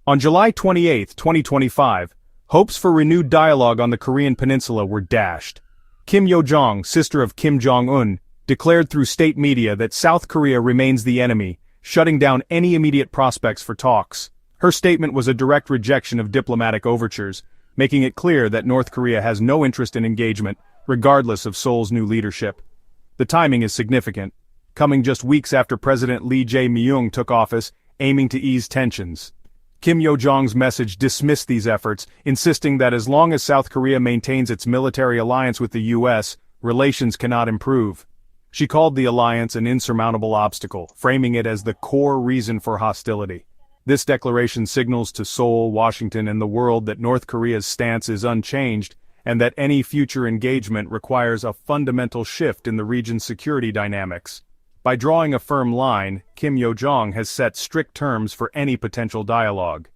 On July 28, 2025, hopes for renewed dialogue on the Korean peninsula were dashed. Yo Jong, sister of Jong Un, declared through state media that South Korea remains the enemy, shutting down any immediate prospects for talks. Her statement was a direct rejection of diplomatic overtures, making it clear that North Korea has no interest in engagement, regardless of Seoul's new leadership. The timing is significant, coming just weeks after President Lee Jae Myung took office, aiming to ease tensions. Yo Jong's message dismissed these efforts, insisting that as long as South Korea maintains its military alliance with the U.S., relations cannot improve. She called the alliance an insurmountable obstacle, framing it as the core reason for hostility. This declaration signals to Seoul, Washington, and the world that North Korea's stance is unchanged, and that any future engagement requires a fundamental shift in the region's security dynamics. By drawing a firm line, Yo Jong has set strict terms for any potential dialogue.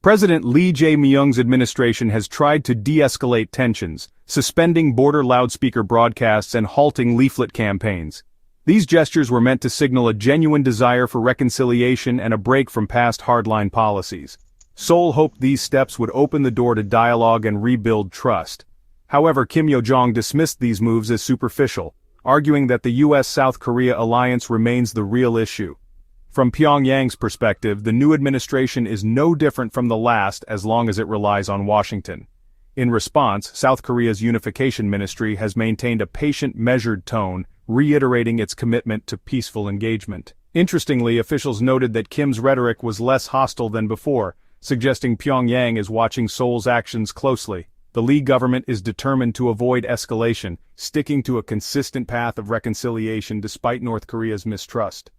President Lee Jae Myung's administration has tried to de-escalate tensions, suspending border loudspeaker broadcasts and halting leaflet campaigns. These gestures were meant to signal a genuine desire for reconciliation and a break from past hardline policies. Seoul hoped these steps would open the door to dialogue and rebuild trust. However, Yo Jong dismissed these moves as superficial, arguing that the U.S.-South Korea alliance remains the real issue. From Pyongyang's perspective, the new administration is no different from the last as long as it relies on Washington. In response, South Korea's unification ministry has maintained a patient, measured tone, reiterating its commitment to peaceful engagement. Interestingly, officials noted that Kim's rhetoric was less hostile than before, suggesting Pyongyang is watching Seoul's actions closely. The Lee government is determined to avoid escalation, sticking to a consistent path of reconciliation despite North Korea's mistrust.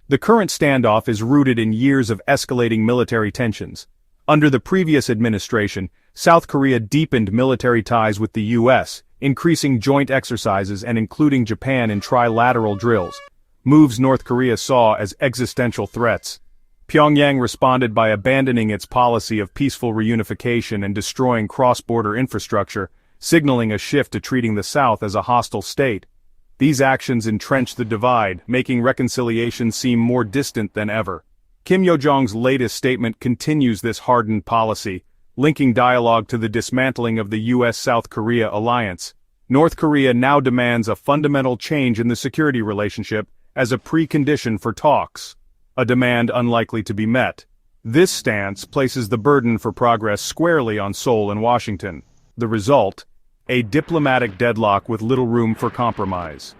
The current standoff is rooted in years of escalating military tensions. Under the previous administration, South Korea deepened military ties with the U.S., increasing joint exercises and including Japan in trilateral drills, moves North Korea saw as existential threats. Pyongyang responded by abandoning its policy of peaceful reunification and destroying cross-border infrastructure, signaling a shift to treating the South as a hostile state. These actions entrenched the divide, making reconciliation seem more distant than ever. Yo Jong's latest statement continues this hardened policy, linking dialogue to the dismantling of the U.S.-South Korea alliance. North Korea now demands a fundamental change in the security relationship as a precondition for talks. A demand unlikely to be met. This stance places the burden for progress squarely on Seoul and Washington. The result? A diplomatic deadlock with little room for compromise.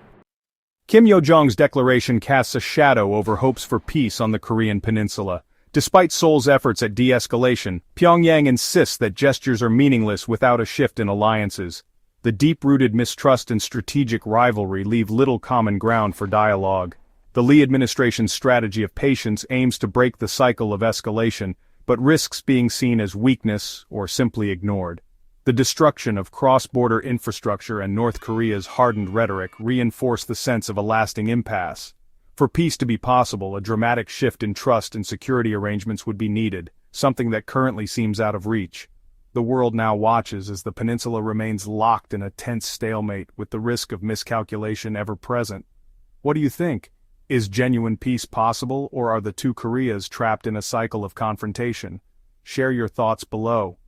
Yo Jong's declaration casts a shadow over hopes for peace on the Korean peninsula. Despite Seoul's efforts at de-escalation, Pyongyang insists that gestures are meaningless without a shift in alliances. The deep-rooted mistrust and strategic rivalry leave little common ground for dialogue. The Lee administration's strategy of patience aims to break the cycle of escalation, but risks being seen as weakness or simply ignored. The destruction of cross-border infrastructure and North Korea's hardened rhetoric reinforce the sense of a lasting impasse. For peace to be possible, a dramatic shift in trust and security arrangements would be needed, something that currently seems out of reach. The world now watches as the peninsula remains locked in a tense stalemate with the risk of miscalculation ever present. What do you think? Is genuine peace possible, or are the two Koreas trapped in a cycle of confrontation? Share your thoughts below.